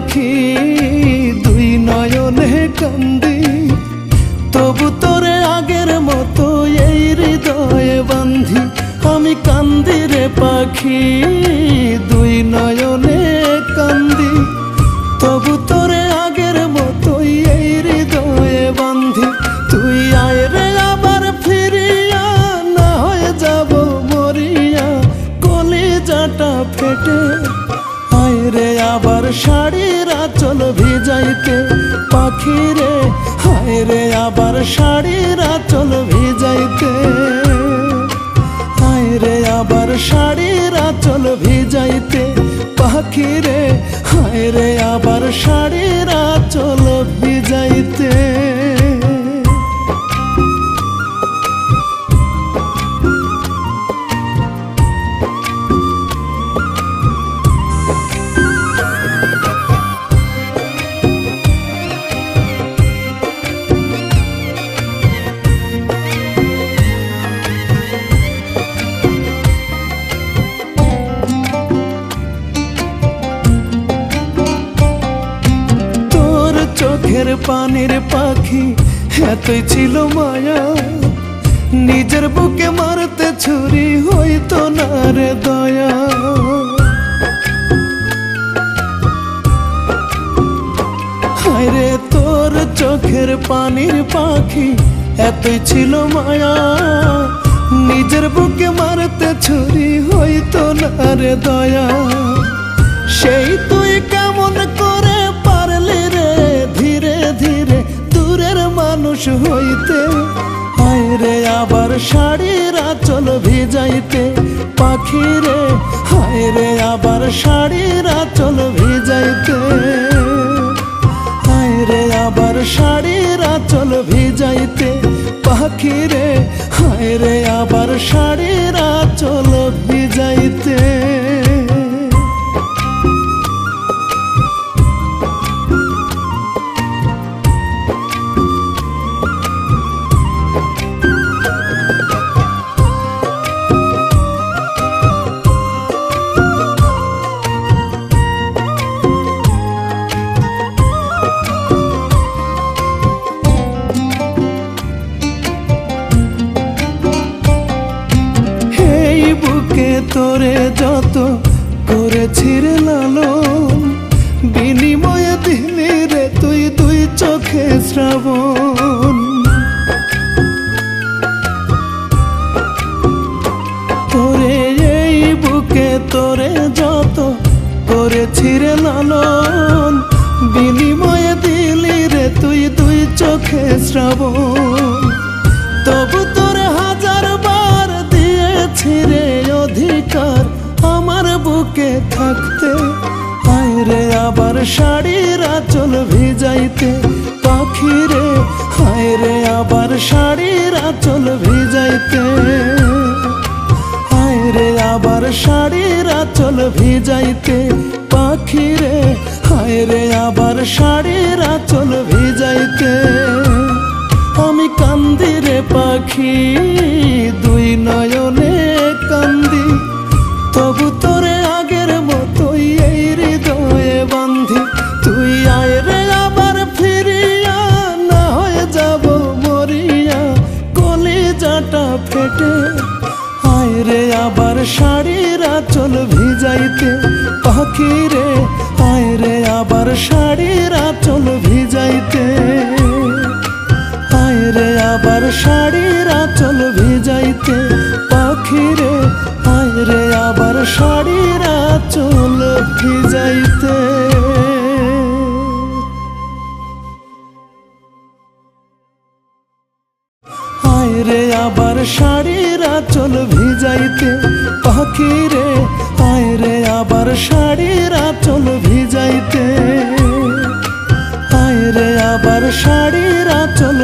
পাখি দুই নয়নে কান্দি, তবু তোরে আগের মতো এই হৃদয়ে বান্ধি। আমি কান্দি রে পাখি দুই নয়নে কান্দি, তবু তোরে আগের মতোই এই হৃদয়ে বান্ধি। তুই আয় রে আবার ফিরিয়া, না হয়ে যাব মরিয়া কলিজাটা ফেটে। আয় রে আবার শাড়ির আঁচল ভিজাইতে পাখি রে, হায় রে আবার শাড়ির আঁচল ভিজাইতে। হায় রে আবার শাড়ির আঁচল ভিজাইতে পাখি রে, হায় রে আবার শাড়ির আঁচল ভিজাইতে। চোখের পানির পাখি এতই ছিল মায়া, নিজের বুকে মারতে ছুরি হইতো না রে দয়া। হায় রে তোর চোখের পানির পাখি এতই ছিল মায়া, নিজের বুকে মারতে ছুরি হইতো না রে দয়া। সেই তুই কেমন করে পারলি রে ধীরে ধীরে দূরের মানুষ হইতে। হায় রে আবার শাড়ির আঁচল ভিজাইতে পাখি রে, হায় রে আবার শাড়ির আঁচল ভিজাইতে। হায় রে আবার শাড়ির আঁচল ভিজাইতে পাখি রে, হায় রে আবার শাড়ির আঁচল ভিজাইতে। তোরে যত করেছি রে লালন, বিনিময়ে দিলি রে তুই দুই চোখে শ্রাবণ। তোরে এই বুকে তোরে যত করেছি রে লালন, বিনিময়ে দিলি রে তুই দুই চোখে শ্রাবণ। তবু তোরে হাজার বার দিয়েছি রে অধিকার আমার বুকে থাকতে। হায় রে আবার শাড়ির আঁচল ভিজাইতে পাখি রে, হায় রে আবার শাড়ির আঁচল ভিজাইতে। হায় রে আবার শাড়ির আঁচল ভিজাইতে পাখি রে, হায় রে আবার শাড়ির আঁচল ভিজাইতে। আমি কান্দি রে পাখি দুই নয়নে কান্দি, তবু তোরে আগের মতোই এই হৃদয়ে বান্ধি। তুই আয় রে আবার ফিরিয়া, না হয়ে যাব মরিয়া কলিজাটা ফেটে। আয় রে আবার শাড়ির আঁচল ভিজাইতে পাখি রে, আয় রে আবার শাড়ির আঁচল ভিজাইতে। আয় রে আবার শাড়ির আঁচল ভিজাইতে পাখি রে, আয় রে আবার শাড়ির আঁচল ভিজাইতে। আয় রে আবার শাড়ির আঁচল ভিজাইতে পাখি রে, আয় রে আবার শাড়ির আঁচল ভিজাইতে। আয় রে আবার শাড়ির আঁচল